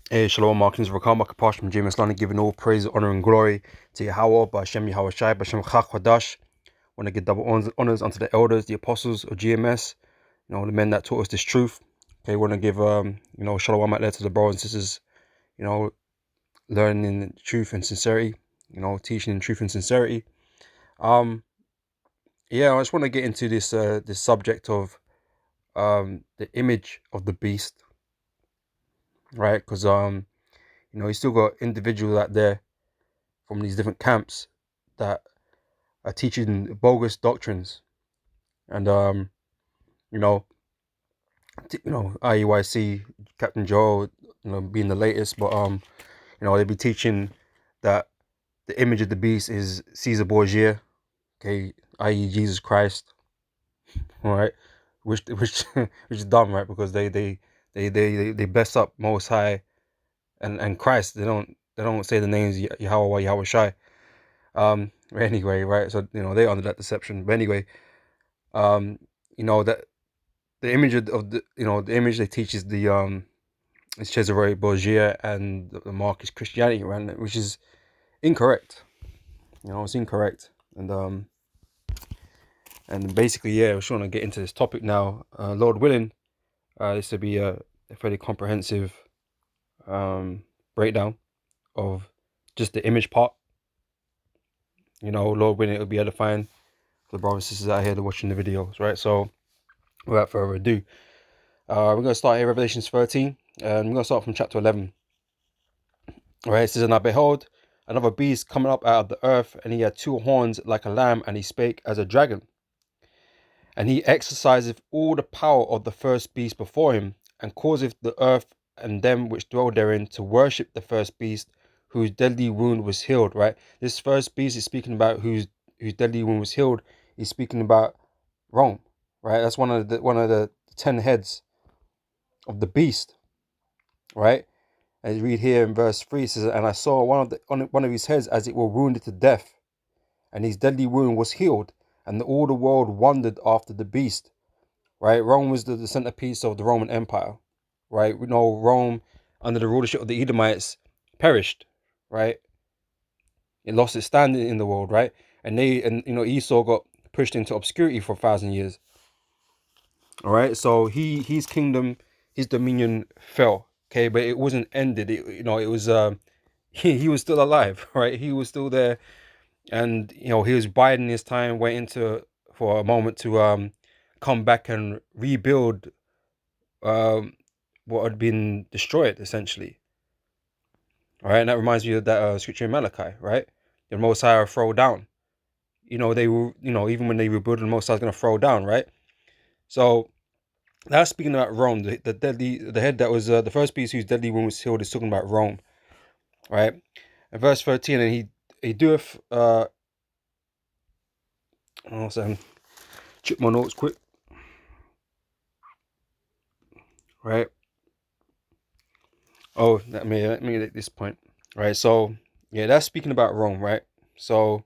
Hey, Shalom, Markins, Rakam, Makapash from James London, giving all praise, honor, and glory to Yahweh, Bashem Yahweh Shai, Bashem Chak Hadash. Want to give double honors unto the elders, the apostles of GMS, the men that taught us this truth. Okay, want to give, Shalom out there to the brothers and sisters, you know, learning truth and sincerity, teaching in truth and sincerity. Yeah, I just want to get into this subject of the image of the beast, right? Because you still got individuals out there from these different camps that are teaching bogus doctrines, and you know, IUIC Captain Joe, being the latest, but they be teaching that the image of the beast is Caesar Borgia, okay, i.e. Jesus Christ, all right, which which is dumb, right? Because they bless up Most High and Christ. They don't say the names Yahweh, Yahweh Shai. Anyway, right? So they're under that deception. But anyway, that the image of the image they teach is is Cesare Borgia and the Marcus Christianity, right? Which is incorrect. It's incorrect. And basically, yeah, we're trying to get into this topic now. Lord willing, this will be a fairly comprehensive breakdown of just the image part. Lord willing, it'll be edifying for the brothers and sisters out here that are watching the videos, right? So, without further ado, we're going to start here, Revelations 13, and we're going to start from chapter 11. All right, it says, "And I behold another beast coming up out of the earth, and he had two horns like a lamb, and he spake as a dragon. And he exerciseth all the power of the first beast before him, and causeth the earth and them which dwell therein to worship the first beast, whose deadly wound was healed." Right, this first beast is speaking about whose deadly wound was healed. He's speaking about Rome, right? That's one of the 10 heads of the beast, right? And you read here in verse 3, it says, "And I saw one of his heads as it were wounded to death, and his deadly wound was healed, and all the world wondered after the beast." Right? Rome was the centerpiece of the Roman Empire. Right? We know Rome, under the rulership of the Edomites, perished. Right? It lost its standing in the world. Right? And Esau got pushed into obscurity for 1,000 years. All right. So his kingdom, his dominion fell. Okay, but it wasn't ended. It was he was still alive. Right? He was still there, and he was biding his time, waiting for a moment to come back and rebuild um what had been destroyed, essentially. All right, and that reminds me of that scripture in Malachi, right? The Most High will throw down. They will. Even when they rebuild, the Most High is going to throw down, right? So that's speaking about Rome. The head that was the first beast whose deadly wound was healed is talking about Rome, right? In verse 13, and he doeth I'll check my notes quick, right? Oh, let me get this point, right? So yeah, that's speaking about Rome, right? So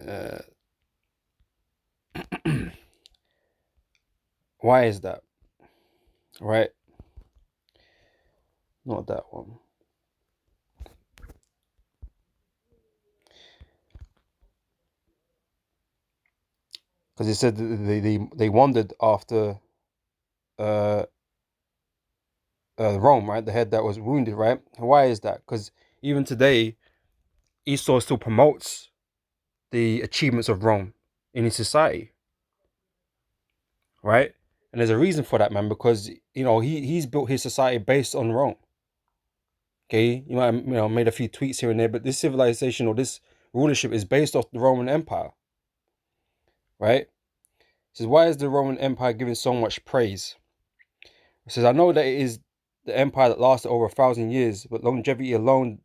uh, why is that, right? Not that one, because it said they wandered after uh, Rome, right? The head that was wounded, right? Why is that? Because even today, Esau still promotes the achievements of Rome in his society, right? And there's a reason for that, man, because he's built his society based on Rome. Okay, you might have, made a few tweaks here and there, but this civilization or this rulership is based off the Roman Empire, right? It says, "Why is the Roman Empire given so much praise?" It says, "I know that it is the empire that lasted over 1,000 years, but longevity alone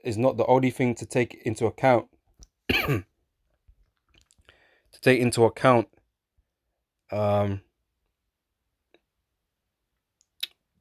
is not the only thing to take into account. to take into account um,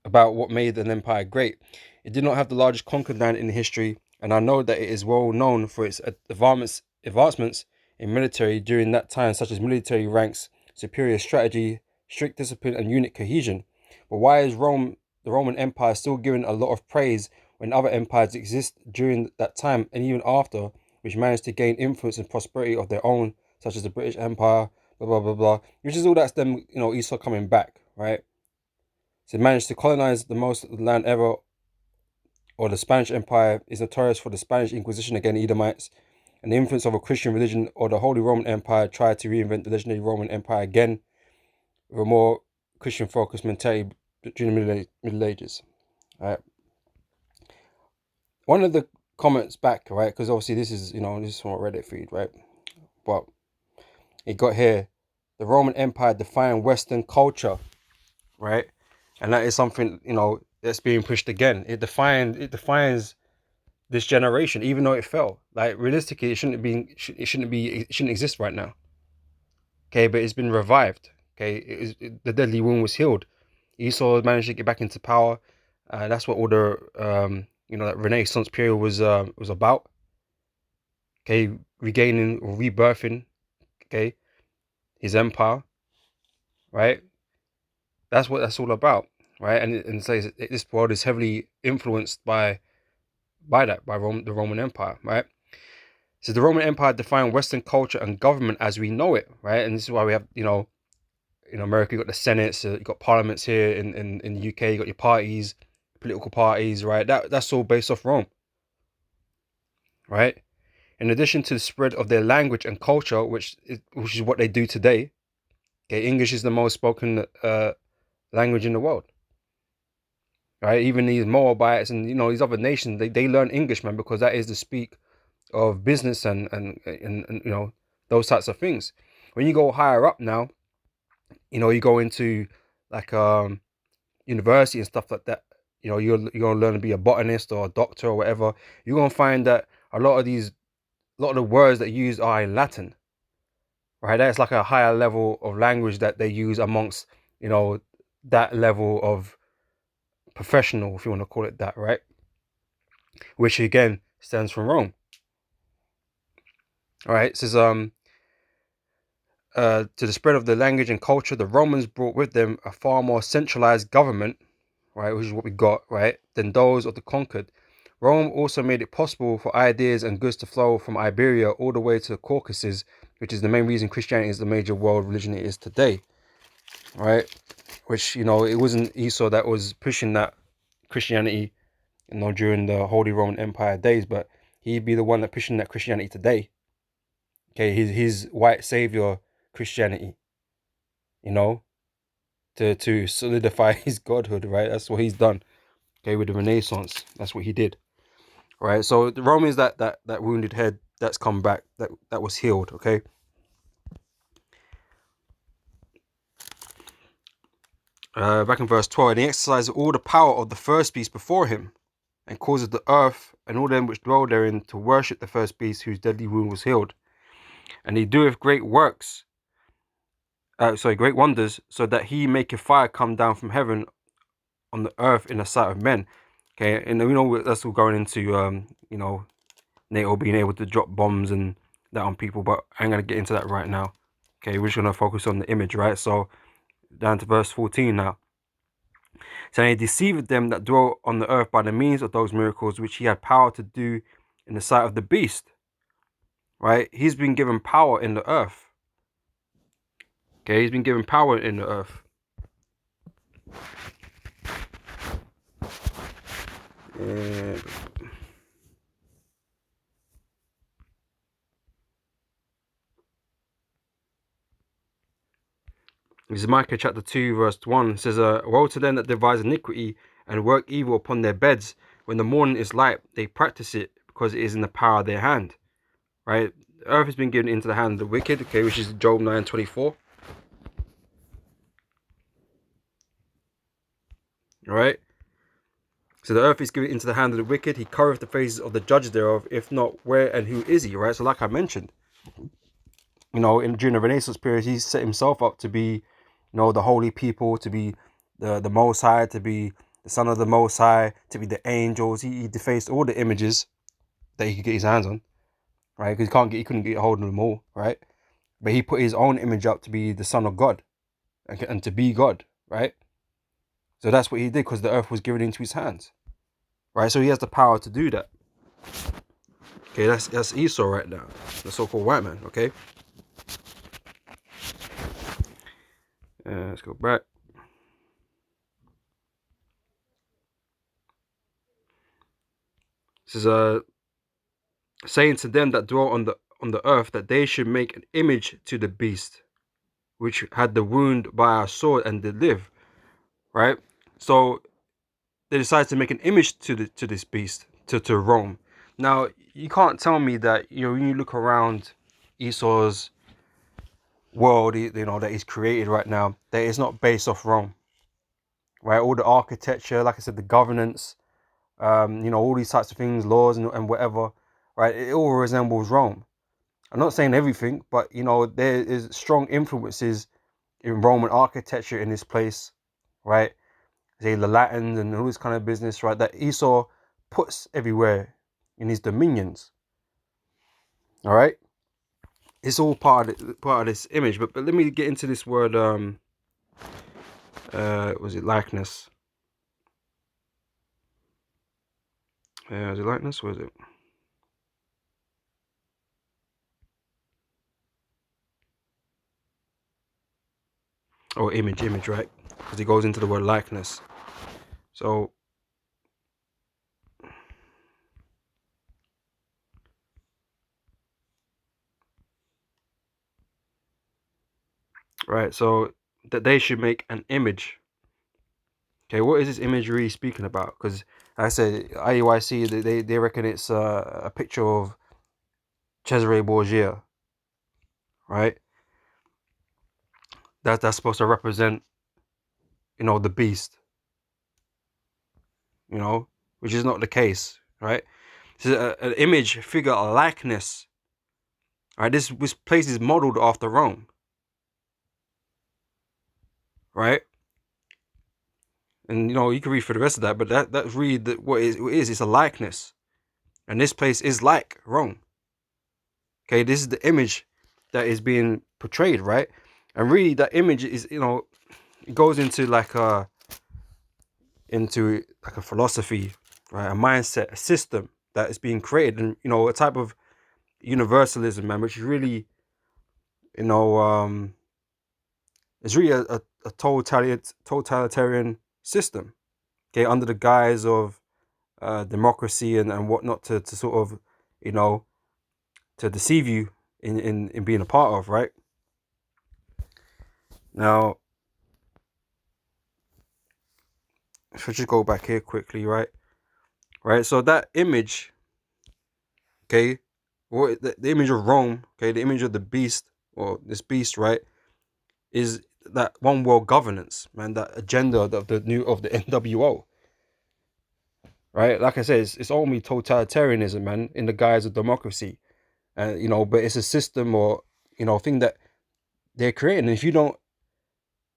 about what made an empire great. It did not have the largest conquered land in history, and I know that it is well known for its advancements in military during that time, such as military ranks, superior strategy, strict discipline, and unit cohesion. But why is the Roman Empire, still given a lot of praise when other empires exist during that time and even after, which managed to gain influence and prosperity of their own, such as the British Empire, blah blah blah blah, which is all that's them, Esau coming back, right? So they managed to colonize the most land ever. Or the Spanish Empire is notorious for the Spanish Inquisition against Edomites, and the influence of a Christian religion. Or the Holy Roman Empire tried to reinvent the legendary Roman Empire again with a more Christian-focused mentality during the Middle Ages. Right. One of the comments back, right, because obviously this is from a Reddit feed, right, but it got here: the Roman Empire defined Western culture, right, and that is something that's being pushed again. It defines this generation, even though it fell. Like realistically, it shouldn't exist right now. Okay, but it's been revived. Okay, the deadly wound was healed. Esau managed to get back into power. That's what all the that Renaissance period was about. Okay, regaining or rebirthing. Okay, his empire. Right. That's what that's all about. Right, and so this world is heavily influenced by the Roman Empire. Right. So the Roman Empire defined Western culture and government as we know it, right? And this is why we have, in America, you got the Senate, so you got parliaments here in the UK, you got your parties, political parties, right? That's all based off Rome, right? In addition to the spread of their language and culture, which is what they do today. Okay, English is the most spoken language in the world, right? Even these Moabites and these other nations, they learn English, man, because that is the speak of business and those types of things. When you go higher up now, you go into like university and stuff like that, you're gonna learn to be a botanist or a doctor or whatever. You're gonna find that a lot of the words that you use are in Latin, right? That's like a higher level of language that they use amongst that level of professional, if you want to call it that, right? Which again stems from Rome. All right, it says to the spread of the language and culture, the Romans brought with them a far more centralized government, right, which is what we got, right, than those of the conquered. Rome also made it possible for ideas and goods to flow from Iberia all the way to the Caucasus, which is the main reason Christianity is the major world religion it is today, right? Which, it wasn't Esau that was pushing that Christianity, during the Holy Roman Empire days, but he'd be the one that pushing that Christianity today. Okay, his white savior Christianity, to solidify his godhood, right? That's what he's done. Okay, with the Renaissance, that's what he did, right? So the Rome is that wounded head that's come back, that was healed. Okay. Back in verse 12, and he exercised all the power of the first beast before him, and caused the earth and all them which dwell therein to worship the first beast whose deadly wound was healed. And he doeth great works, great wonders, so that he maketh fire come down from heaven on the earth in the sight of men. Okay, and we know that's all going into NATO being able to drop bombs and that on people, but I ain't gonna get into that right now. Okay, we're just gonna focus on the image, right? So down to verse 14 now. So he deceived them that dwell on the earth by the means of those miracles which he had power to do in the sight of the beast. Right? He's been given power in the earth. Okay, he's been given power in the earth. This is Micah chapter 2 verse 1. It says, woe to them that devise iniquity and work evil upon their beds. When the morning is light, they practice it because it is in the power of their hand. Right? The earth has been given into the hand of the wicked, okay, which is Job 9:24. Alright? So the earth is given into the hand of the wicked. He covereth the faces of the judges thereof. If not, where and who is he? Right? So like I mentioned, during the Renaissance period, he set himself up to be, the holy people, to be the Most High, to be the Son of the Most High, to be the angels. He defaced all the images that he could get his hands on, right? Because he couldn't get a hold of them all, right? But he put his own image up to be the Son of God and to be God, right? So that's what he did because the earth was given into his hands, right? So he has the power to do that. Okay, that's Esau right now, the so-called white man. Okay, let's go back. This is saying to them that dwell on the earth that they should make an image to the beast, which had the wound by our sword and did live. Right. So they decided to make an image to this beast, to Rome. Now you can't tell me that, you know, when you look around Esau's world, that he's created right now, that it's not based off Rome, right? All the architecture, like I said, the governance, all these types of things, laws and whatever, right? It all resembles Rome. I'm not saying everything, but there is strong influences in Roman architecture in this place, right? Say the Latins and all this kind of business, right? That Esau puts everywhere in his dominions. All right, it's all part of this image. But let me get into this word. Was it likeness? Was it likeness? Was it? Oh, image, right? Because it goes into the word likeness. So, right. So that they should make an image. Okay, what is this image really speaking about? Because like I said, IUIC, they reckon it's a picture of Cesare Borgia, right? That's supposed to represent, the beast, which is not the case, right? It's an image, figure, a likeness, right? This place is modeled after Rome, right? And you can read for the rest of that, but that's really what it is. It's a likeness, and this place is like Rome. Okay, this is the image that is being portrayed, right? And really, that image is, it goes into like a philosophy, right? A mindset, a system that is being created, and a type of universalism, man, which is really, it's really a totalitarian system, okay, under the guise of democracy and whatnot, to sort of, to deceive you in being a part of, right? Now, if I just go back here quickly, right? Right, so that image, okay, what the image of Rome, okay, the image of the beast, or this beast, right, is that one world governance, man, that agenda of the NWO, right? Like I said, it's only totalitarianism, man, in the guise of democracy, and but it's a system or thing that they're creating. And if you don't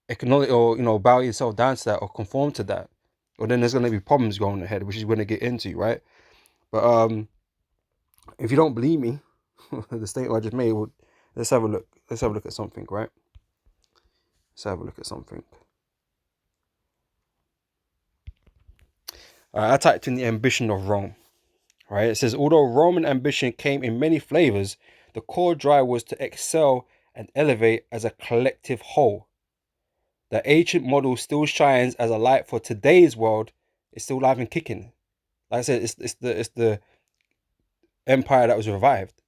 acknowledge or bow yourself down to that or conform to that, well, then there's going to be problems going ahead, which is going to get into, right? But if you don't believe me, the statement I just made, well, let's have a look. Let's have a look at something, right? Let's have a look at something. I typed in the ambition of Rome, right? It says, although Roman ambition came in many flavors, the core drive was to excel and elevate as a collective whole. The ancient model still shines as a light for today's world. It's still alive and kicking. Like I said, it's the empire that was revived,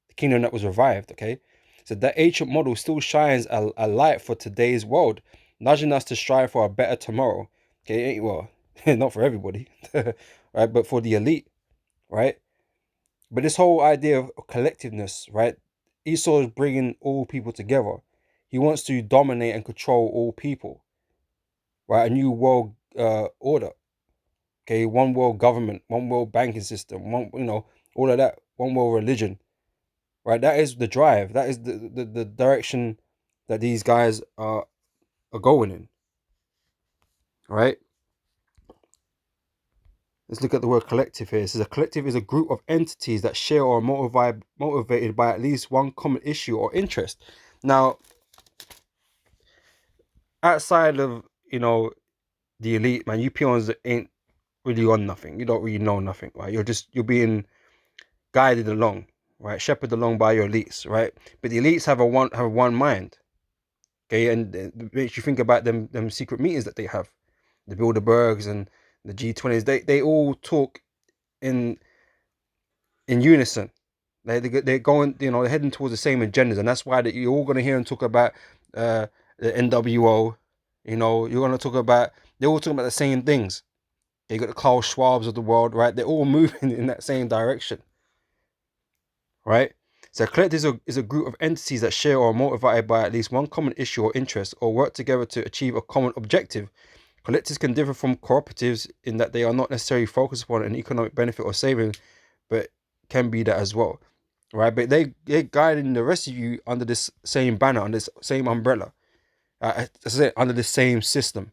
the kingdom that was revived. Okay, so that ancient model still shines a light for today's world, nudging us to strive for a better tomorrow. Okay, well, not for everybody, right? But for the elite, right? But this whole idea of collectiveness, right? Esau is bringing all people together. He wants to dominate and control all people, right? A new world order. Okay, one world government, one world banking system, all of that, one world religion, right? That is the drive. That is the direction that these guys are going in, right? Let's look at the word collective here. It says a collective is a group of entities that share or are motivated by at least one common issue or interest. Now, outside of the elite, man. You peons ain't really on nothing. You don't really know nothing, right? You're being guided along, right? Shepherded along by your elites, right? But the elites have one mind, okay? And it makes you think about them secret meetings that they have, the Bilderbergs and the G20s. They all talk in unison. They're going, they're heading towards the same agendas, and that's why that you're all going to hear them talk about the NWO. You're going to talk about, they're all talking about the same things. You got the Klaus Schwabs of the world, right? They're all moving in that same direction, right? So a collective is a group of entities that share or are motivated by at least one common issue or interest, or work together to achieve a common objective. Collectives can differ from cooperatives in that they are not necessarily focused upon an economic benefit or saving, but can be that as well, right? But they're guiding the rest of you under this same banner, under this same umbrella, as I said, under the same system.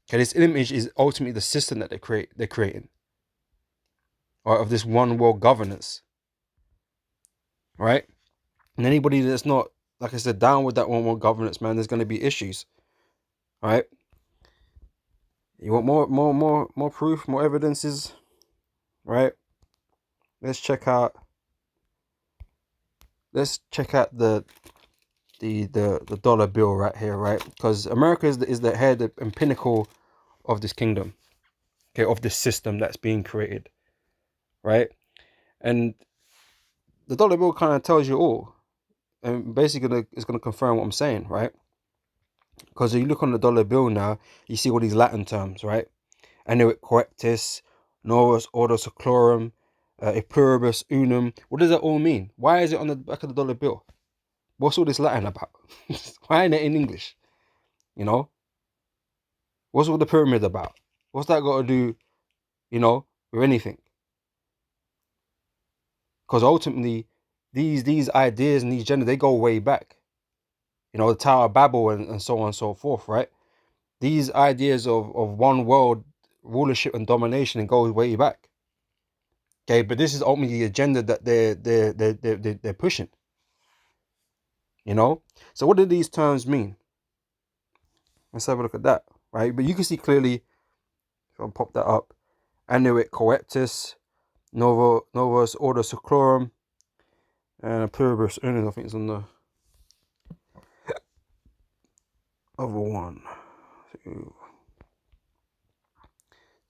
Okay, this image is ultimately the system that they're creating, right, of this one world governance, right? And anybody that's not, like I said, down with that one world governance, man, there's going to be issues, right? You want more proof, more evidences, right? Let's check out the dollar bill right here, right? Because America is the head and pinnacle of this kingdom, okay, of this system that's being created, right? And the dollar bill kind of tells you all, and basically it's going to confirm what I'm saying, right? Because if you look on the dollar bill now, you see all these Latin terms, right? Annuit correctis, novus ordo seclorum, e pluribus unum. What does that all mean? Why is it on the back of the dollar bill? What's all this Latin about? Why ain't it in English? What's all the pyramid about? What's that got to do, with anything? Because ultimately, these ideas and these genders, they go way back. The Tower of Babel and so on and so forth, right? These ideas of one world rulership and domination, and goes way back. Okay, but this is ultimately the agenda that they're pushing. So what do these terms mean? Let's have a look at that, right? But you can see clearly, if I pop that up, annuit coeptis, novus ordo seclorum, and pluribus unum. I think it's on the other one. Is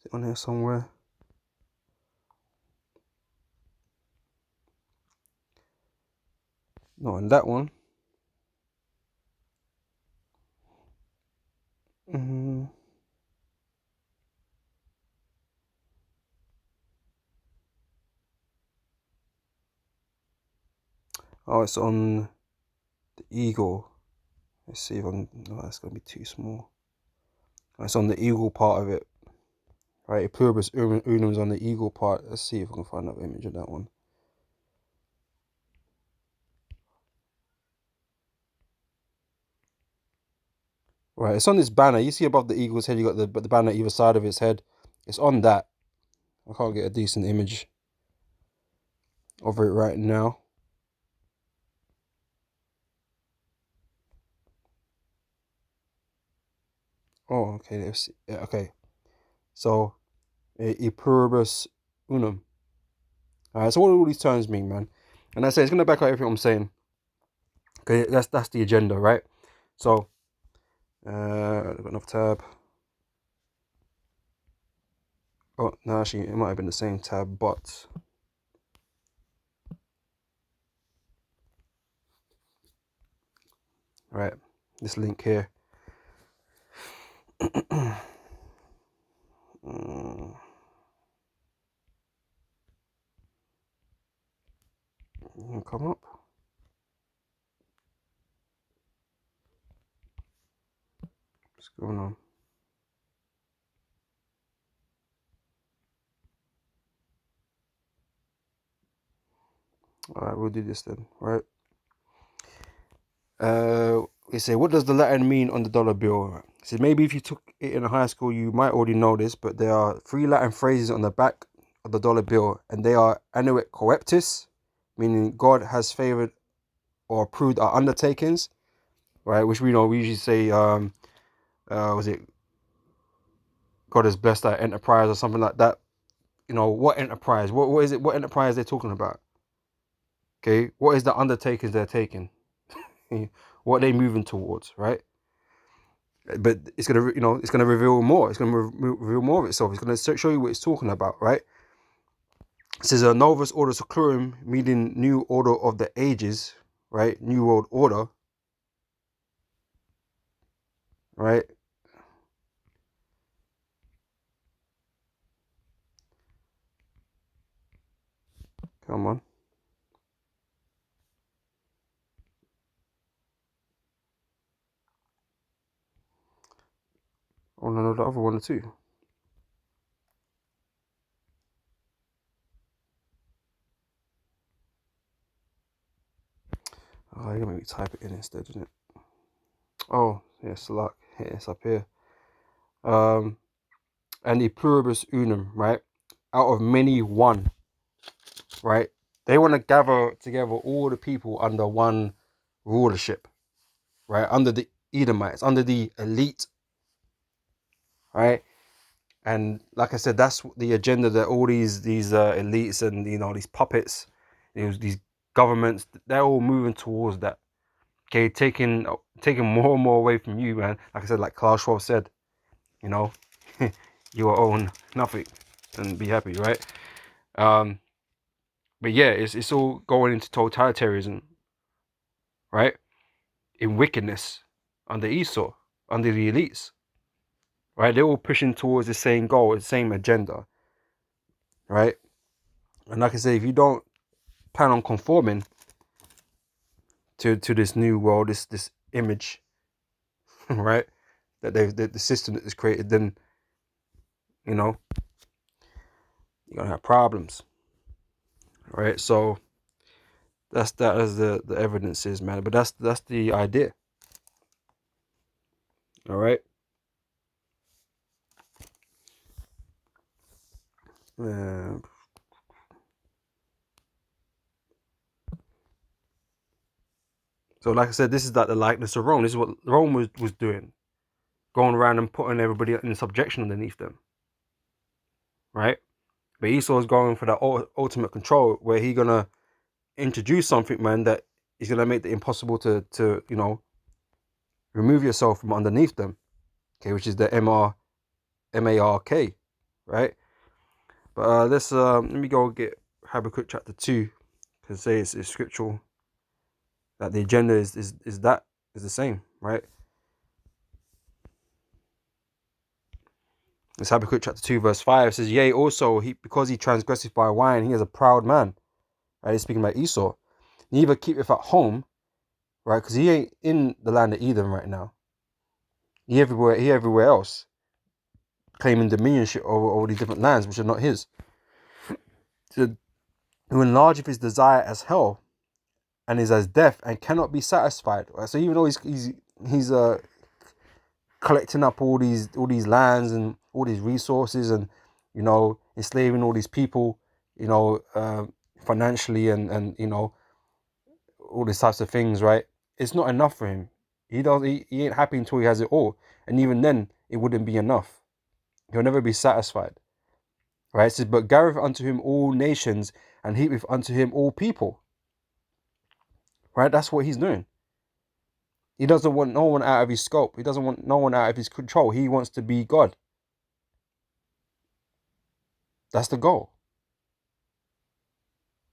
it on here somewhere? Not on that one. Oh, it's on the eagle. Let's see if I can. No, that's gonna be too small. It's on the eagle part of it, right? Pluribus unum is on the eagle part. Let's see if I can find an image of that one. Right, it's on this banner. You see above the eagle's head, you got the banner either side of its head. It's on that. I can't get a decent image of it right now. Oh, okay. Let's see. Yeah, okay. So, e pluribus unum. Alright, so what do all these terms mean, man? And I say it's gonna back out everything I'm saying. Okay, that's the agenda, right? So, I've got another tab. Oh no, actually, it might have been the same tab, but right, this link here. Come up. What's going on? All right, we'll do this then, right? We say, what does the Latin mean on the dollar bill? It says maybe if you took it in high school, you might already know this, but there are 3 Latin phrases on the back of the dollar bill, and they are annuit coeptis, meaning God has favored or approved our undertakings, right? Which we know we usually say, was it God has blessed our enterprise or something like that. You know, what enterprise? What is it? What enterprise they're talking about? Okay, what is the undertakings they're taking? What are they moving towards, right? But it's gonna, it's gonna reveal more. It's gonna reveal more of itself. It's gonna show you what it's talking about, right? It says a Novus Ordo Seclorum, meaning new order of the ages, right? New world order, right? Come on. Oh no, the other one too. Oh, you're gonna make me type it in instead, isn't it? Oh, yes, luck. Yeah, it's up here. And the pluribus unum, right? Out of many, one, right? They want to gather together all the people under one rulership, right? Under the Edomites, under the elite, right? And like I said, that's the agenda that all these elites and these puppets, these governments, they're all moving towards that. Okay, taking more and more away from you, man. Like I said, like Klaus Schwab said, you will own nothing and be happy, right? But yeah, it's all going into totalitarianism, right? In wickedness under Esau, under the elites, right? They're all pushing towards the same goal, the same agenda, right? And like I say, if you don't plan on conforming to this new world, this image, right, that the system that is created, then you're gonna have problems, right? So that as the evidence is, man. But that's the idea, all right. So like I said, this is like the likeness of Rome. This is what Rome was doing, going around and putting everybody in subjection underneath them, right? But Esau is going for that ultimate control, where he's gonna introduce something, man, that is gonna make it impossible to remove yourself from underneath them. Okay, which is the MARK, right? But let me go get Habakkuk chapter 2, because say it's scriptural that the agenda is the same, right? It's Habakkuk chapter 2 verse 5. It says, yea, also because he transgresseth by wine, he is a proud man. Right, he's speaking about Esau. Neither keepeth at home, right? Because he ain't in the land of Edom right now. He everywhere else, claiming dominionship over all these different lands which are not his. So, who enlargeth his desire as hell, and is as death, and cannot be satisfied. Right? So even though he's collecting up all these lands and all these resources, and enslaving all these people, financially, and all these types of things, right? It's not enough for him. He ain't happy until he has it all, and even then it wouldn't be enough. He'll never be satisfied, right? It says, but gathereth unto him all nations, and heapeth unto him all people, right? That's what he's doing. He doesn't want no one out of his scope. He doesn't want no one out of his control. He wants to be God. That's the goal,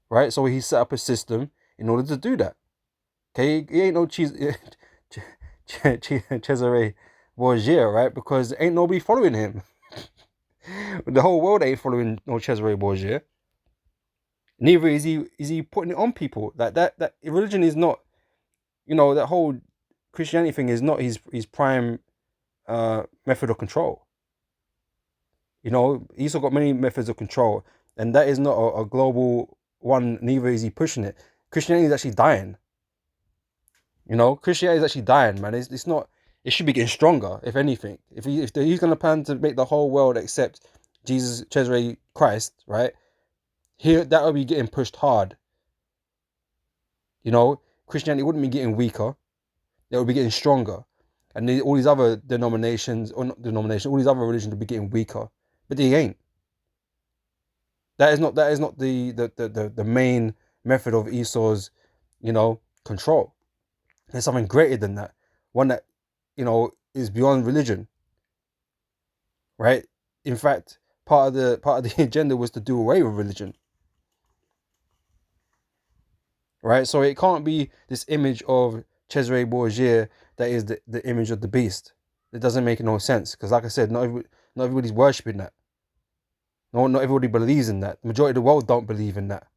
right? So he set up a system in order to do that. Okay, he ain't no Cesare Borgia, right? Because ain't nobody following him. The whole world ain't following no Cesare Borgia. Neither is he putting it on people. That religion is not, that whole Christianity thing is not his prime method of control. He's got many methods of control, and that is not a global one. Neither is he pushing it. Christianity is actually dying. Christianity is actually dying, man. It's not. It should be getting stronger, if anything. If he's going to plan to make the whole world accept Jesus, Cesare Christ, right? Here, that will be getting pushed hard. Christianity wouldn't be getting weaker. It would be getting stronger. and all these other denominations, or not denominations, all these other religions will be getting weaker, but they ain't. That is not the main method of Esau's, control. There's something greater than that, one that, is beyond religion, right? In fact, part of the agenda was to do away with religion, right? So it can't be this image of Cesare Borgia that is the image of the beast. It doesn't make no sense, because like I said, not everybody's worshipping that. No, not everybody believes in that. The majority of the world don't believe in that.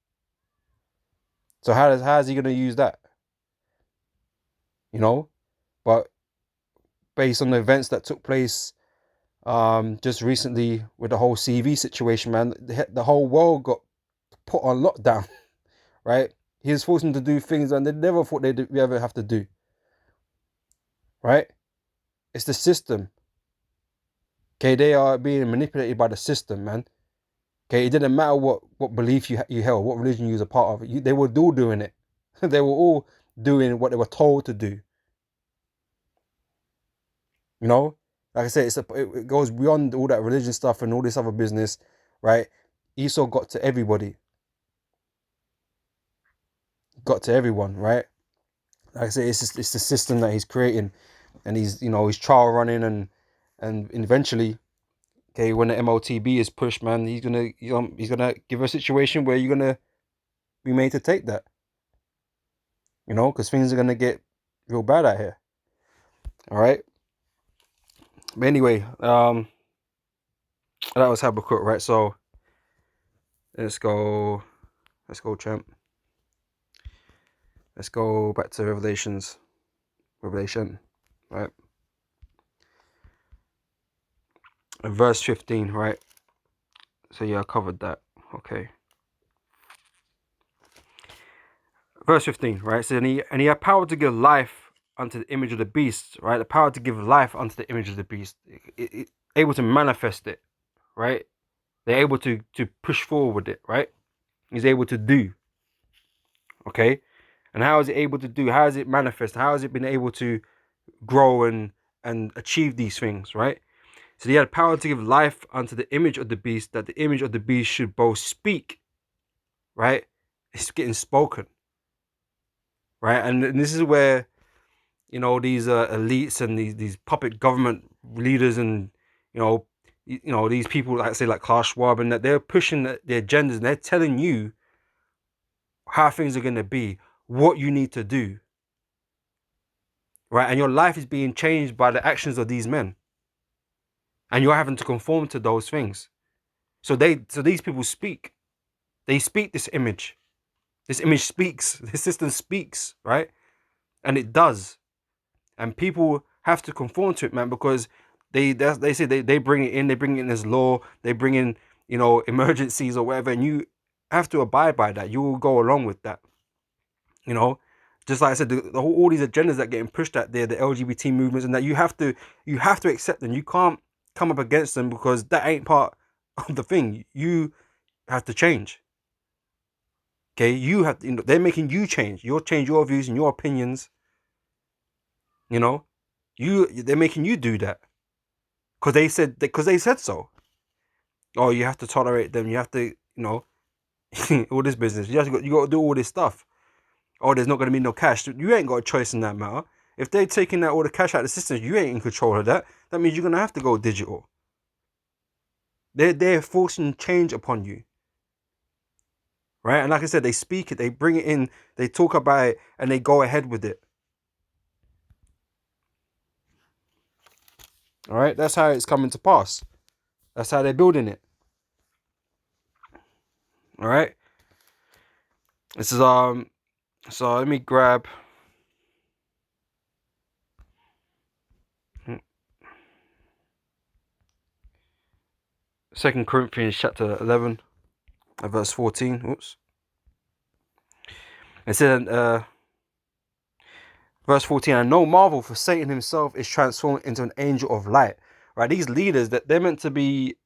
So how is he going to use that? But based on the events that took place just recently with the whole CV situation, man, the whole world got put on lockdown, right? He was forced them to do things that they never thought they'd ever have to do, right? It's the system. Okay, they are being manipulated by the system, man. Okay, it didn't matter what belief you held, what religion you was a part of. They were all doing it. They were all doing what they were told to do. Like I said, it goes beyond all that religion stuff and all this other business, right? Esau got to everybody. Got to everyone, right? Like I said, it's the system that he's creating, and he's trial running, and eventually, okay, when the MOTB is pushed, man, he's gonna give a situation where you're gonna be made to take that, because things are gonna get real bad out here. All right. But anyway, that was Habakkuk, right? So let's go, champ. Let's go back to Revelation, right? And verse 15, right? So yeah, I covered that. Okay. Verse 15, right? So and he had power to give life unto the image of the beast, right? The power to give life unto the image of the beast, able to manifest it, right? They're able to push forward with it, right? He's able to do. Okay. And how is it able to do? How is it manifest? How has it been able to grow and achieve these things, right? So he had power to give life unto the image of the beast, that the image of the beast should both speak, right? It's getting spoken, right? And this is where, these elites and these puppet government leaders and, these people, like say, like Klaus Schwab, and that they're pushing the agendas, and they're telling you how things are going to be, what you need to do, right? And your life is being changed by the actions of these men, and you're having to conform to those things. So these people speak. They speak this image. This image speaks. This system speaks, right? And it does. And people have to conform to it, man, because they say they bring it in. They bring it in as law. They bring in, emergencies or whatever, and you have to abide by that. You will go along with that. Just like I said, all these agendas that are getting pushed out there, the LGBT movements, and that you have to accept them. You can't come up against them, because that ain't part of the thing. You have to change. Okay, you have to, they're making you change. You'll change your views and your opinions. They're making you do that because they said so. Oh, you have to tolerate them. You have to, all this business. You got to do all this stuff. Oh, there's not going to be no cash. You ain't got a choice in that matter. If they're taking all the cash out of the system, you ain't in control of that. That means you're going to have to go digital. They're forcing change upon you. Right? And like I said, they speak it, they bring it in, they talk about it, and they go ahead with it. All right? That's how it's coming to pass. That's how they're building it. All right? This is, so let me grab 2 Corinthians chapter 11, verse 14. Oops. It said, verse 14, and no marvel, for Satan himself is transformed into an angel of light. Right? These leaders, that they're meant to be,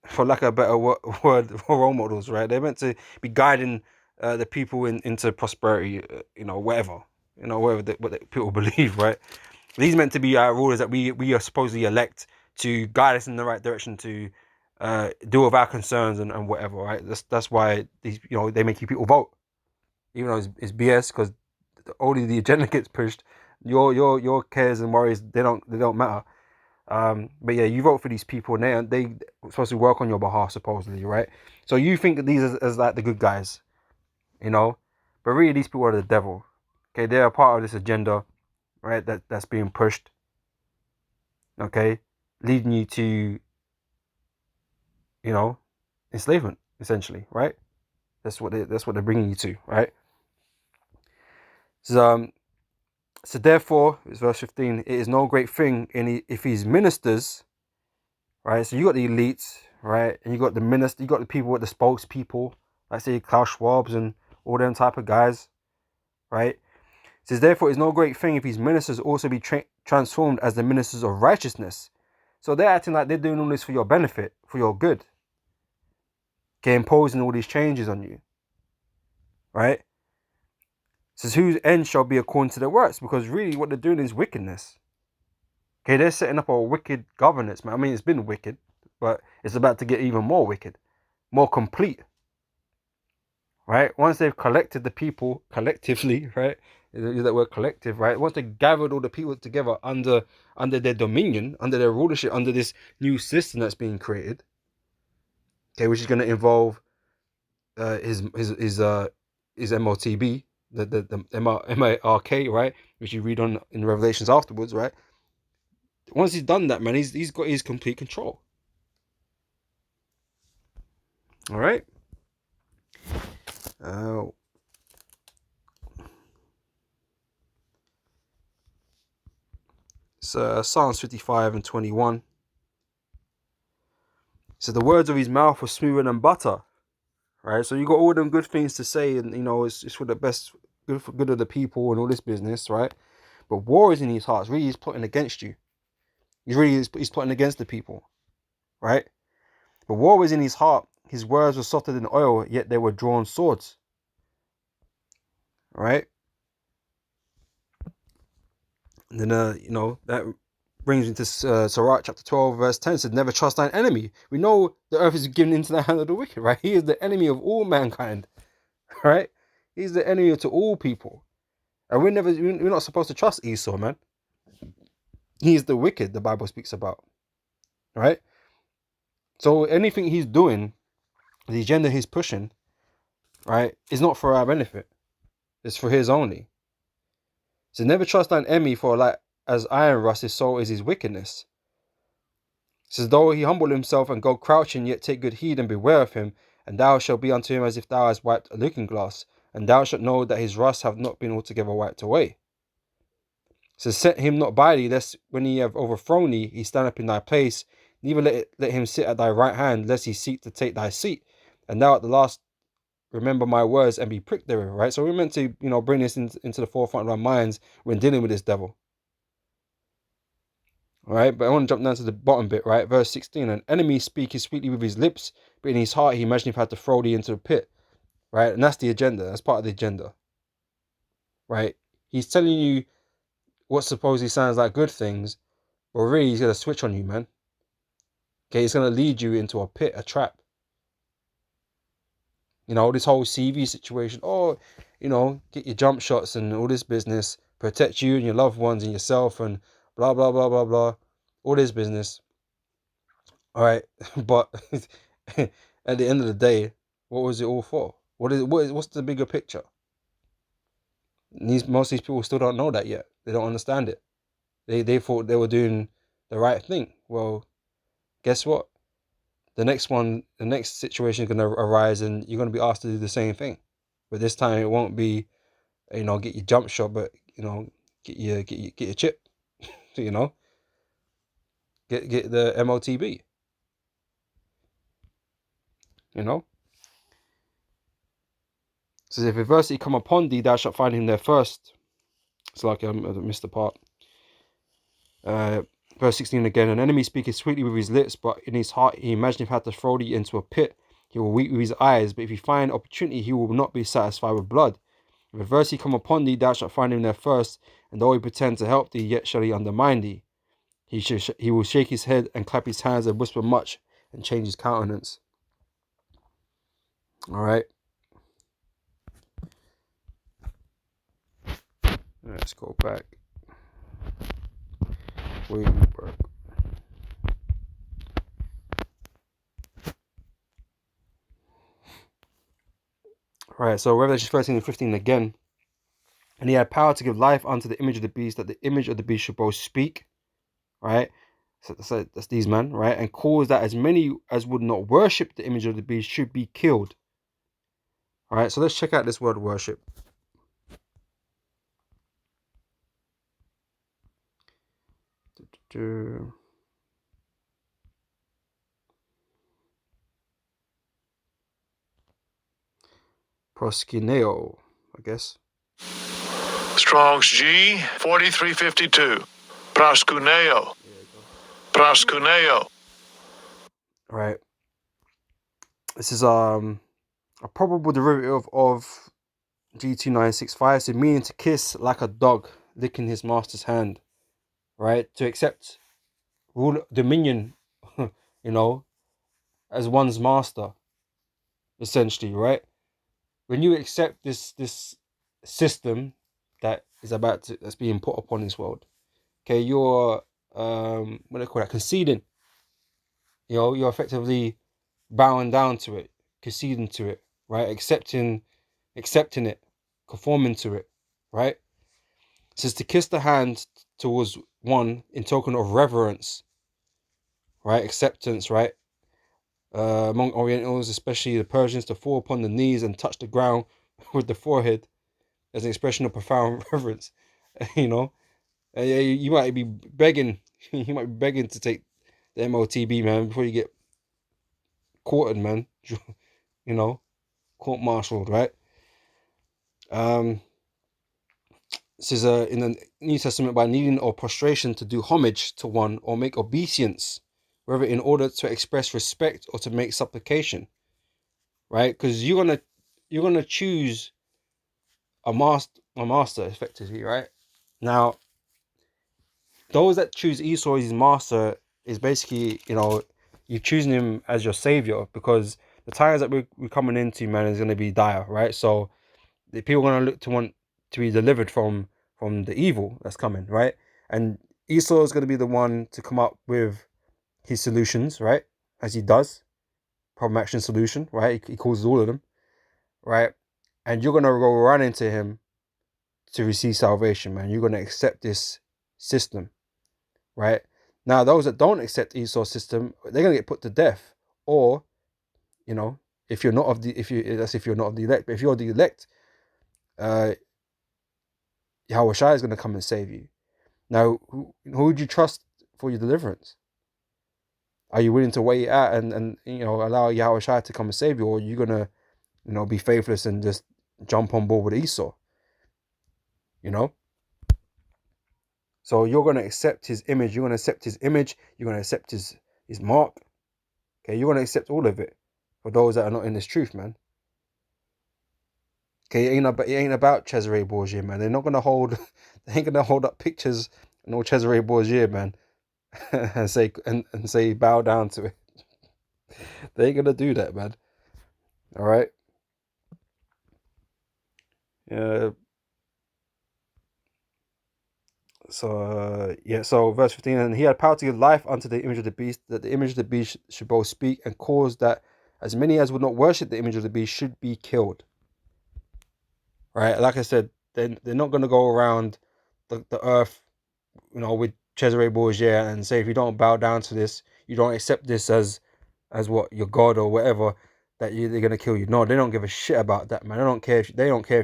for lack of a better word, role models, right? They're meant to be guiding the people into prosperity, whatever, what the people believe, right? These meant to be our rulers that we are supposedly elect to guide us in the right direction, to deal with our concerns and whatever, right? That's why these, they make you people vote, even though it's BS, because only the agenda gets pushed. Your cares and worries, they don't matter. But yeah, you vote for these people, and they supposed to work on your behalf, supposedly, right? So you think that these as like the good guys, but really these people are the devil. Okay, they're a part of this agenda, right? That's being pushed. Okay, leading you to enslavement, essentially, right? That's what they're bringing you to, right? So therefore, it's verse 15. It is no great thing if his ministers, right? So you got the elites, right, and you got the minister, you got the people with the spokespeople, like say Klaus Schwab's and all them type of guys, right? It says therefore, it's no great thing if his ministers also be transformed as the ministers of righteousness. So they're acting like they're doing all this for your benefit, for your good. Okay, imposing all these changes on you, right? It says whose end shall be according to their works, because really what they're doing is wickedness. Okay, they're setting up a wicked governance, man. I mean, it's been wicked, but it's about to get even more wicked, more complete, right? Once they've collected the people collectively, right? Use that word collective, right? Once they gathered all the people together under their dominion, under their rulership, under this new system that's being created, okay, which is going to involve his MOTB, the MARK, right? Which you read on in Revelations afterwards, right? Once he's done that, man, he's got his complete control. All right. So Psalms 55 and 21. So the words of his mouth were smoother than butter. Right. So you got all them good things to say, and it's for the best, good for good of the people and all this business, right? But war is in his heart. Really, he's plotting against you. He's plotting against the people, right? But war was in his heart. His words were softer than oil, yet they were drawn swords. Right? And then that brings me to Sirach chapter 12, verse 10. It said, never trust thine enemy. We know the earth is given into the hand of the wicked, right? He is the enemy of all mankind. Right? He's the enemy to all people. And we're not supposed to trust Esau, man. He's the wicked the Bible speaks about. Right? So anything he's doing, the agenda he's pushing, right, is not for our benefit. It's for his only. So never trust thine enemy, for like as iron rust, his soul is his wickedness. It says, though he humble himself and go crouching, yet take good heed and beware of him, and thou shalt be unto him as if thou hast wiped a looking glass, and thou shalt know that his rust have not been altogether wiped away. It says, set him not by thee, lest when he have overthrown thee, he stand up in thy place, neither let him sit at thy right hand, lest he seek to take thy seat, and thou at the last remember my words and be pricked thereof, right? So we're meant to, bring this into the forefront of our minds when dealing with this devil. All right, but I want to jump down to the bottom bit, right? Verse 16, an enemy speaketh sweetly with his lips, but in his heart he imagineth how to throw thee into the pit, right? And that's the agenda. That's part of the agenda, right? He's telling you what supposedly sounds like good things, but really he's going to switch on you, man. Okay, he's going to lead you into a pit, a trap. This whole CV situation, get your jump shots and all this business, protect you and your loved ones and yourself and blah, blah, blah, blah, blah, all this business. All right, but at the end of the day, what was it all for? What's the bigger picture? Most of these people still don't know that yet. They don't understand it. They thought they were doing the right thing. Well, guess what? The next situation is going to arise, and you're going to be asked to do the same thing. But this time it won't be, get your jump shot, but get your chip. Get the MOTB. So if adversity come upon thee, thou shalt find him there first. It's like I missed the part. Verse 16 again, an enemy speaketh sweetly with his lips, but in his heart he imagineth how to throw thee into a pit. He will weep with his eyes, but if he find opportunity, he will not be satisfied with blood. If adversity come upon thee, thou shalt find him there first, and though he pretend to help thee, yet shall he undermine thee. He will shake his head and clap his hands and whisper much and change his countenance. All right. Let's go back. Williamsburg. All right. So Revelation 13 and 15 again. And he had power to give life unto the image of the beast, that the image of the beast should both speak. Right. So that's these men, right? And cause that as many as would not worship the image of the beast should be killed. All right. So let's check out this word worship. Proskuneo, I guess. Strong's G 4352. Proskuneo. Proskuneo. Right. This is a probable derivative of G2965, so meaning to kiss like a dog licking his master's hand, right? To accept rule dominion, as one's master, essentially, right? When you accept this system that's being put upon this world, okay, you're what do they call that? Conceding. You're effectively bowing down to it, conceding to it, right? Accepting it, conforming to it, right? It says to kiss the hand towards one in token of reverence, right? Acceptance, right? Among Orientals, especially the Persians, to fall upon the knees and touch the ground with the forehead as an expression of profound reverence. You might be begging, to take the MOTB, man, before you get quartered, man. Court-martialed, right? This is in the New Testament, by kneeling or prostration to do homage to one or make obeisance, whether in order to express respect or to make supplication, right? Because you're gonna choose a master effectively, right? Now, those that choose Esau as his master is basically, you've chosen him as your savior, because the times that we're coming into, man, is going to be dire, right? So the people are going to look to want to be delivered from the evil that's coming, right? And Esau is going to be the one to come up with his solutions, right? As he does, problem action solution, right? He causes all of them, right? And you're going to go run into him to receive salvation, man. You're going to accept this system, right? Now, those that don't accept Esau's system, they're going to get put to death. Or, if you're not of the, if you're not of the elect, but if you're the elect, Yahweh Shai is going to come and save you. Now, who would you trust for your deliverance? Are you willing to wait it out and allow Yahweh Shai to come and save you, or are you going to, be faithless and just jump on board with Esau? So you're going to accept his image. You're going to accept his image. You're going to accept his mark. Okay, you're going to accept all of it for those that are not in this truth, man. Okay, it ain't about Cesare Borgia, man. They ain't gonna hold up pictures and all Cesare Borgia, man, and say bow down to it. They ain't gonna do that, man. All right. So verse 15, and he had power to give life unto the image of the beast, that the image of the beast should both speak, and cause that as many as would not worship the image of the beast should be killed. Right, like I said, they're not going to go around the earth, with Cesare Borgia and say, if you don't bow down to this, you don't accept this as what, your God or whatever, that they're going to kill you. No, they don't give a shit about that, man. They don't care if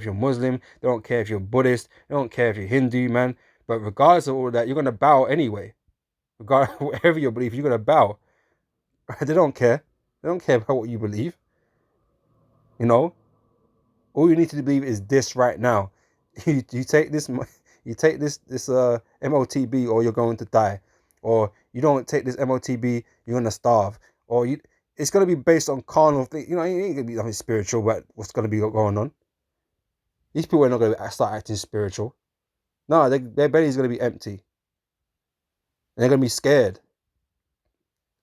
you're Muslim. They don't care if you're Buddhist. They don't care if you're Hindu, man. But regardless of all of that, you're going to bow anyway. Regardless of whatever you believe, you're going to bow. They don't care. They don't care about what you believe. All you need to believe is this right now. You take this MOTB, or you're going to die. Or you don't take this MOTB, you're going to starve. Or it's going to be based on carnal things. It ain't going to be nothing spiritual about what's going to be going on. These people are not going to start acting spiritual. No, their belly is going to be empty. And they're going to be scared.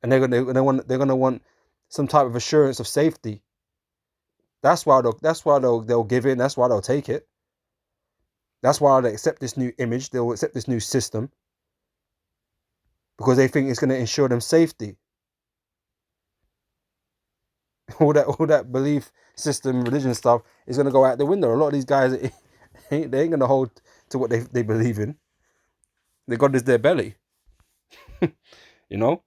And they're going to want some type of assurance of safety. That's why they'll give in. That's why they'll take it. That's why they accept this new image. They'll accept this new system. Because they think it's going to ensure them safety. All that belief system, religion stuff is going to go out the window. A lot of these guys, they ain't going to hold to what they believe in. Their God is their belly. You know?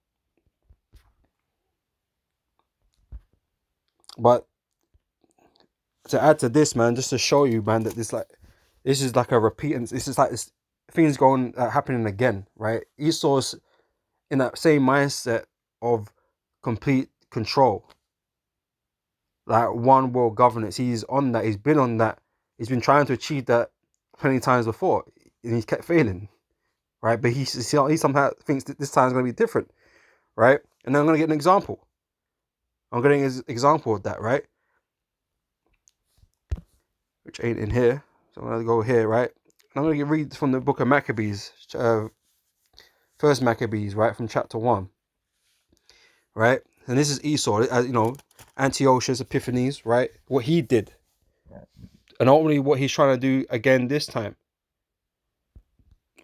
But to add to this, man, just to show you, man, that this is like a repeat, and this is like this things going happening again, right? Esau's in that same mindset of complete control, like one world governance. He's on that. He's been on that. He's been trying to achieve that plenty times before, and he's kept failing, right? But he somehow thinks that this time is going to be different, right? And then I'm going to get an example. I'm getting an example of that, right? Which ain't in here. So I'm going to go here, right? I'm going to read from the book of Maccabees, First Maccabees, right? From chapter 1, right? And this is Esau, Antiochus Epiphanes, right? What he did. And ultimately what he's trying to do again this time.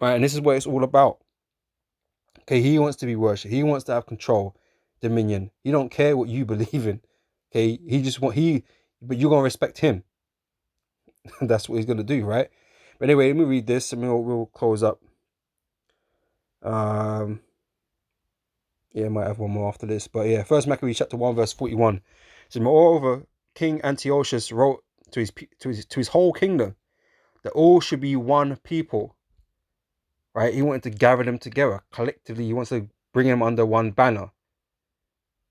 Right? And this is what it's all about. Okay, he wants to be worshipped. He wants to have control, dominion. He don't care what you believe in. Okay, but you're going to respect him. That's what he's going to do, right? But anyway, let me read this and we'll close up. Yeah, I might have one more after this. But yeah, First Maccabees chapter 1, verse 41. So moreover, King Antiochus wrote to his whole kingdom that all should be one people. Right? He wanted to gather them together collectively. He wants to bring them under one banner.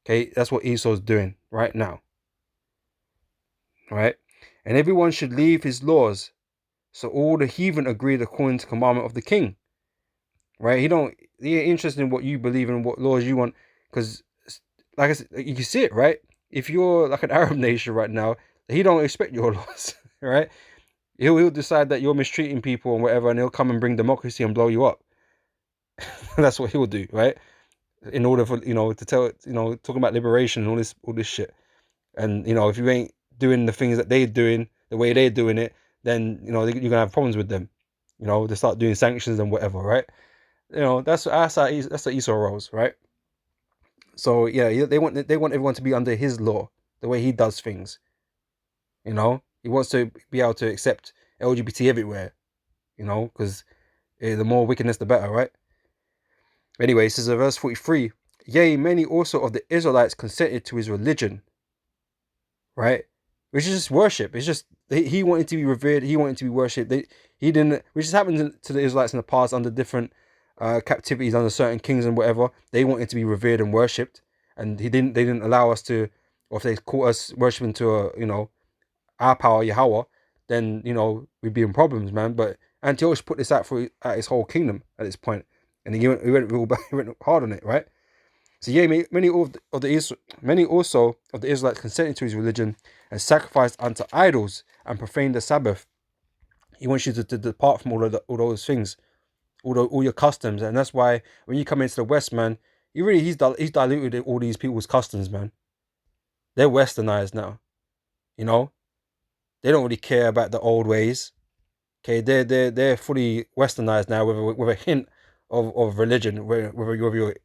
Okay, that's what Esau's doing right now. Right? And everyone should leave his laws. So all the heathen agreed according to the commandment of the king. Right? He ain't interested in what you believe in, what laws you want. Because, like I said, you can see it, right? If you're like an Arab nation right now, he don't expect your laws, right? He'll decide that you're mistreating people and whatever, and he'll come and bring democracy and blow you up. That's what he'll do, right? In order for, to tell, talking about liberation and all this shit. And, if you ain't doing the things that they're doing, the way they're doing it, then, you're going to have problems with them. They start doing sanctions and whatever, right? That's how Esau rolls, right? So, yeah, they want everyone to be under his law, the way he does things. He wants to be able to accept LGBT everywhere, because the more wickedness, the better, right? Anyway, this is verse 43. Yea, many also of the Israelites consented to his religion, right? Which is just worship. It's just he wanted to be revered. He wanted to be worshipped. He didn't. Which has happened to the Israelites in the past under different captivities under certain kings and whatever. They wanted to be revered and worshipped, and they didn't allow us to. Or if they caught us worshiping to our power Yahweh, then we'd be in problems, man. But Antiochus put this out at his whole kingdom at this point, and he went hard on it, right? So yeah, many also of the Israelites consented to his religion and sacrificed unto idols and profaned the Sabbath. He wants you to depart from all those things, all your customs, and that's why when you come into the West, man, he's diluted all these people's customs, man. They're westernized now, They don't really care about the old ways. Okay, they're fully westernized now with a hint of religion, whether you're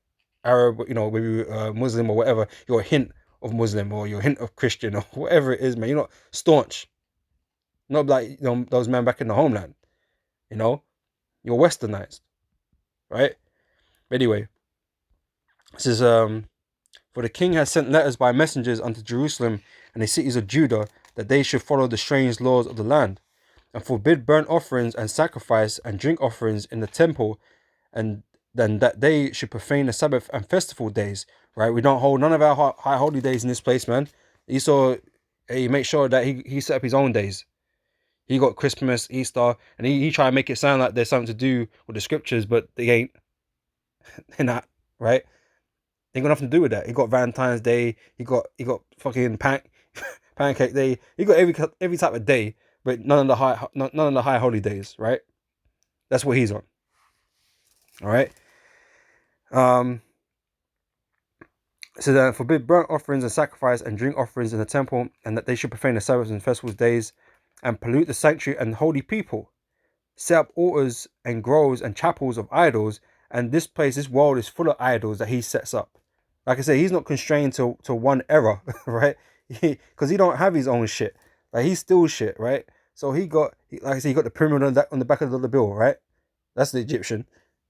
Arab, whether you're Muslim or whatever, you're a hint of Muslim or you're a hint of Christian or whatever it is, man. You're not staunch. Not like those men back in the homeland. You're westernized, right? Anyway, this is for the king has sent letters by messengers unto Jerusalem and the cities of Judah that they should follow the strange laws of the land and forbid burnt offerings and sacrifice and drink offerings in the temple, and then that they should profane the Sabbath and festival days, right? We don't hold none of our high holy days in this place, man. Esau, he makes sure that he set up his own days. He got Christmas, Easter, and he try to make it sound like there's something to do with the scriptures, but they ain't. They're not, right? They ain't got nothing to do with that. He got Valentine's Day. He got fucking pancake day. He got every type of day, but none of the high holy days, right? That's what he's on. All right. So that forbid burnt offerings and sacrifice and drink offerings in the temple, and that they should profane the Sabbaths and festivals days, and pollute the sanctuary and holy people. Set up altars and groves and chapels of idols, and this world is full of idols that he sets up. Like I said, he's not constrained to one era, right? Because he don't have his own shit. Like he's still shit, right? So like I said, he got the pyramid on the back of the bill, right? That's the Egyptian,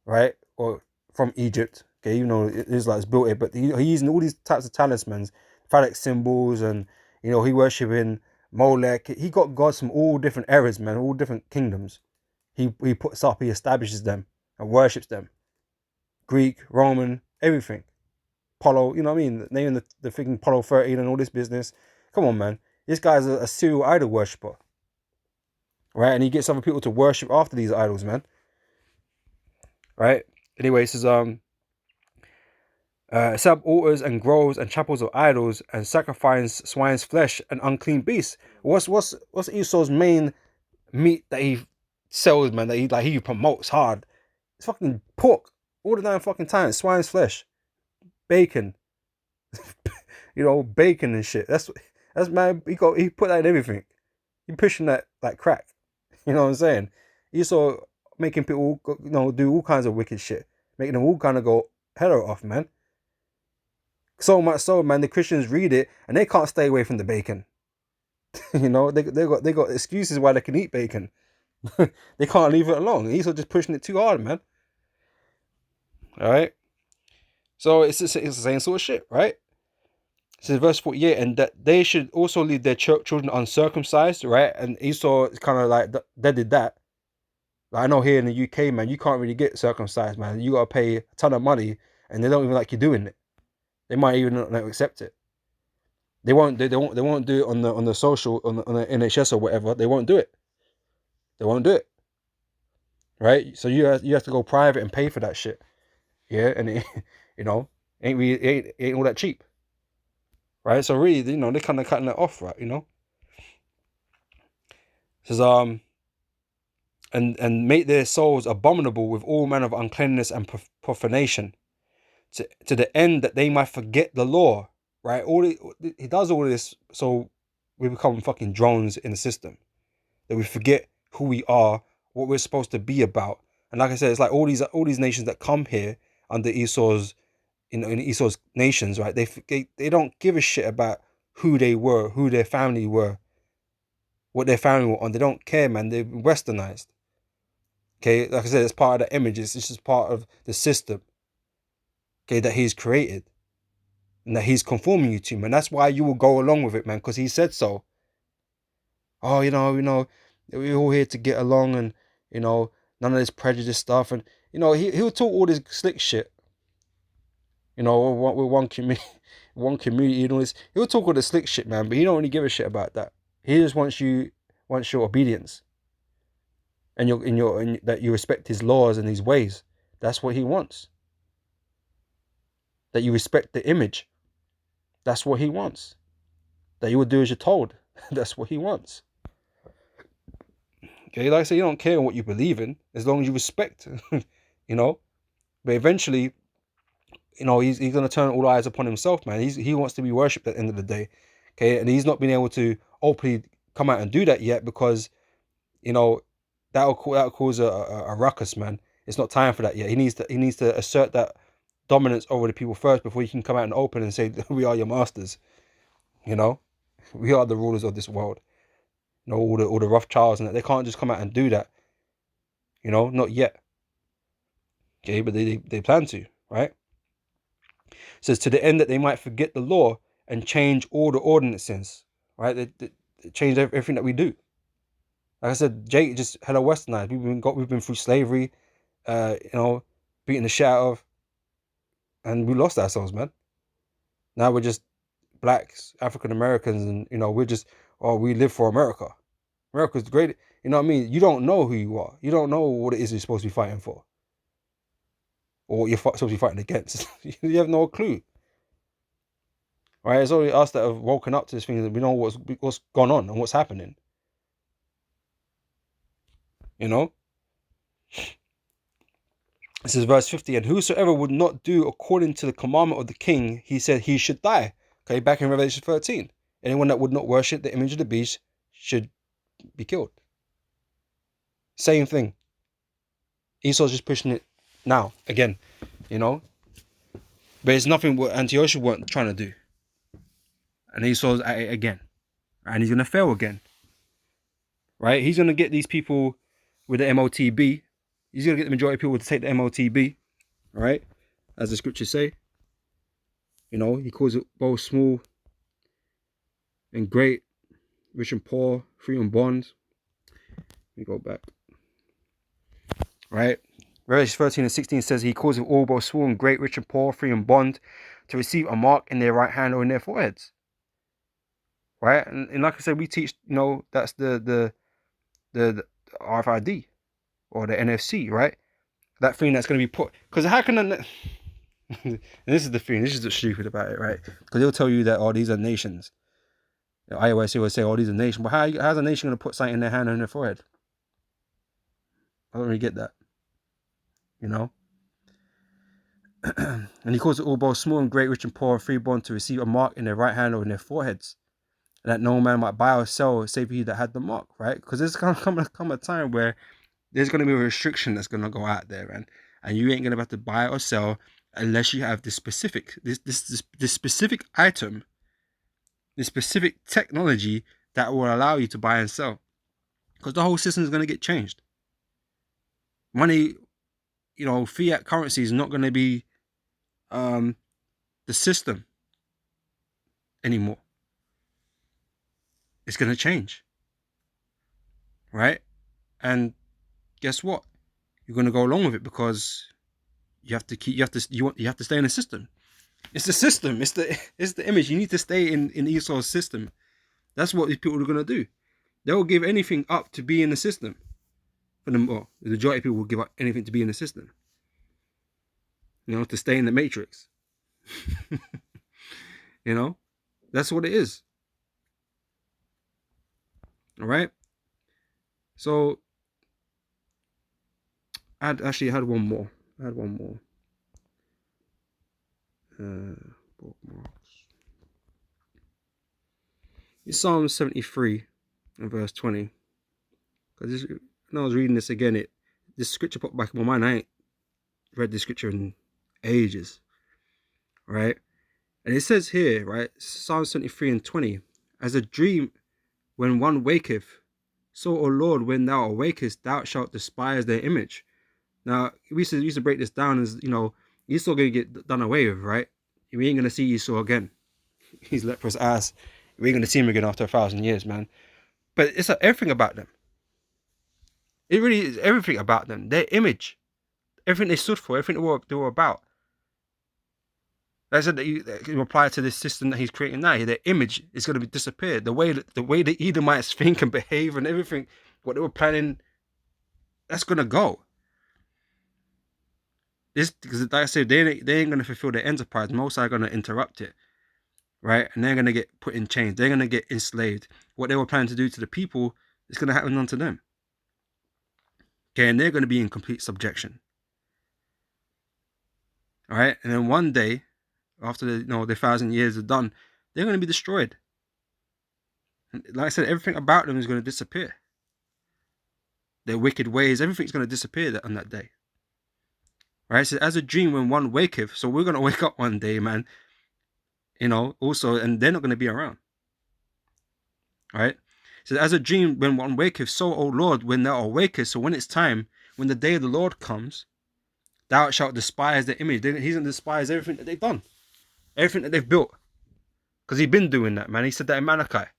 right? Or from Egypt. Okay, even though Israel's built it, but he's using all these types of talismans, phallic symbols, and he worshiping Molech. He got gods from all different eras, man, all different kingdoms. He puts up, he establishes them and worships them. Greek, Roman, everything. Apollo, you know what I mean? Naming the freaking Apollo 13 and all this business. Come on, man. This guy's a serial idol worshipper. Right? And he gets other people to worship after these idols, man. Right? Anyway, it says, set up altars and groves and chapels of idols and sacrifice swine's flesh and unclean beasts. What's Esau's main meat that he sells, man, that he promotes hard? It's fucking pork all the damn fucking time. Swine's flesh, bacon, bacon and shit. That's man. He put that in everything. He pushing that like crack. You know what I'm saying? Esau making people do all kinds of wicked shit, making them all kind of go hella off, man. So much so, man, the Christians read it and they can't stay away from the bacon. They got excuses why they can eat bacon. They can't leave it alone. Esau just pushing it too hard, man. All right. So it's the same sort of shit, right? It says verse 48, and that they should also leave their children uncircumcised, right? And Esau is kind of like, they did that. Like, I know here in the UK, man, you can't really get circumcised, man. You got to pay a ton of money, and they don't even like you doing it. They might even not accept it. They won't do it on the social, on the NHS or whatever. They won't do it. They won't do it. Right? So you have to go private and pay for that shit. Yeah, and it, ain't all that cheap. Right? So really, they're kind of cutting it off, right? It says and make their souls abominable with all manner of uncleanness and profanation, to the end that they might forget the law. Right? He does all this so we become fucking drones in the system. That we forget who we are, what we're supposed to be about. And like I said, it's like all these nations that come here under Esau's, in Esau's nations, right? They don't give a shit about who they were, who their family were, what their family were on. They don't care, man. They're westernized. Okay, like I said, it's part of the image. It's just part of the system. Okay, that he's created. And that he's conforming you to, man. That's why you will go along with it, man, because he said so. Oh, we're all here to get along, and none of this prejudice stuff, and he'll talk all this slick shit. With one community, and all this. He'll talk all the slick shit, man, but he don't really give a shit about that. He just wants your obedience, and that you respect his laws and his ways. That's what he wants. That you respect the image. That's what he wants. That you will do as you're told. That's what he wants. Okay, like I say, you don't care what you believe in as long as you respect, But eventually, he's going to turn all eyes upon himself, man. He wants to be worshipped at the end of the day. Okay, and he's not been able to openly come out and do that yet because, that'll cause a ruckus, man. It's not time for that yet. He needs to assert that dominance over the people first before he can come out and open and say, we are your masters. We are the rulers of this world. All the Rothschilds and that. They can't just come out and do that. Not yet. Okay, but they plan to, right? It says, to the end that they might forget the law and change all the ordinances, right? They change everything that we do. Like I said, Jake just hella westernized. We've been through slavery, beating the shit out of, and we lost ourselves, man. Now we're just blacks, African Americans, and we're just, we live for America. America's great. You know what I mean? You don't know who you are. You don't know what it is you're supposed to be fighting for, or what you're supposed to be fighting against. You have no clue. Right? It's only us that have woken up to this thing that we know what's gone on and what's happening. You know? This is verse 50. And whosoever would not do according to the commandment of the king, he said he should die. Okay, back in Revelation 13. Anyone that would not worship the image of the beast should be killed. Same thing. Esau's just pushing it now, again, you know? But it's nothing what Antiochus weren't trying to do. And Esau's at it again. And he's going to fail again. Right? He's going to get these people with the MOTB. He's going to get the majority of people to take the MOTB. Right? As the scriptures say. You know, he calls it both small and great, rich and poor, free and bond. Let me go back. Right? Revelation 13 and 16 says he calls it all both small and great, rich and poor, free and bond, to receive a mark in their right hand or in their foreheads. Right? And like I said, we teach, you know, that's the RFID or the NFC, right? That thing that's going to be put, because how can and this is the thing, this is the stupid about it, right? Because they'll tell you that, oh, these are nations. iOS will say, oh, these are nations. But how's a nation going to put something in their hand or in their forehead? I don't really get that. You know? And he calls it all both small and great, rich and poor, and free born, to receive a mark in their right hand or in their foreheads, and that no man might buy or sell save he that had the mark, right? Because there's going to come a time where there's going to be a restriction that's going to go out there, and you ain't going to have to buy or sell unless you have this specific item, this specific technology that will allow you to buy and sell, because the whole system is going to get changed. Money, you know, fiat currency is not going to be the system anymore. It's going to change, right? And guess what? You're going to go along with it because you have to stay in the system. It's the system. It's the image. You need to stay in Esau's system. That's what these people are going to do. They'll give anything up to be in the system. For them, well, the majority of people will give up anything to be in the system. You know, to stay in the matrix. You know, that's what it is. All right. So I had one more. Bookmarks. It's Psalm 73 and verse 20. Because when I was reading this again, this scripture popped back in my mind. I ain't read this scripture in ages. Right? And it says here, right, Psalm 73 and 20, as a dream when one waketh, so, O Lord, when thou awakest, thou shalt despise their image. Now, we used to break this down as, you know, Esau going to get done away with, right? We ain't going to see Esau again. He's leprous ass. We ain't going to see him again after 1,000 years, man. But it's everything about them. It really is everything about them. Their image. Everything they stood for. Everything they were about. Like I said, that you apply to this system that he's creating now. Their image is going to be disappeared. The way the Edomites think and behave and everything, what they were planning, that's going to go. This, because like I said, they ain't going to fulfill their enterprise. Most are going to interrupt it, right? And they're going to get put in chains. They're going to get enslaved. What they were planning to do to the people is going to happen unto them. Okay, and they're going to be in complete subjection. All right, and then one day, after the 1,000 years are done, they're going to be destroyed. And like I said, everything about them is going to disappear. Their wicked ways, everything's going to disappear on that day. Right? So as a dream when one waketh, so we're going to wake up one day, man. You know, also, and they're not going to be around. Right? So as a dream when one waketh, so, O Lord, when thou awakest, so when it's time, when the day of the Lord comes, thou shalt despise the image. He's going to despise everything that they've done. Everything that they've built. Because he's been doing that, man. He said that in Malachi.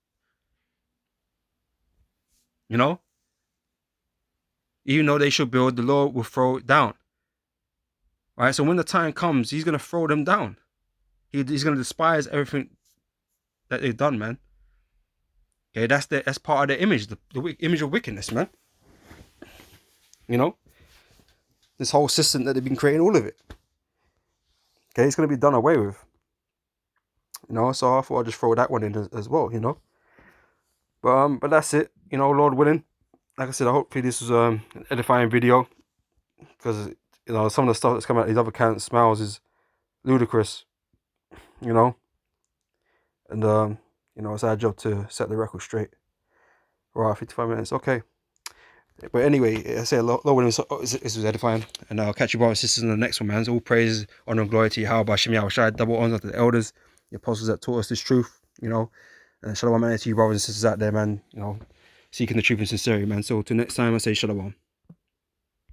You know? Even though they should build, the Lord will throw it down. Right? So when the time comes, he's going to throw them down. He's going to despise everything that they've done, man. Okay, that's part of their image, the image of wickedness, man. You know? This whole system that they've been creating, all of it. Okay, it's going to be done away with. You know, so I thought I'd just throw that one in as well, you know. But that's it. You know, Lord willing, like I said, hopefully this was an edifying video, because you know some of the stuff that's coming out of these other cans smiles is ludicrous, you know, and you know, it's our job to set the record straight. Right, 55 minutes, okay. But anyway, I say a lot. This was edifying, and I'll catch you brothers and sisters in the next one, man. So all praise, honor, and glory to Yahweh Shem Yahushai. Double honor to the elders, the apostles that taught us this truth, you know. And shalom, man, to you brothers and sisters out there, man. You know, seeking the truth and sincerity, man. So till next time, I say shalom.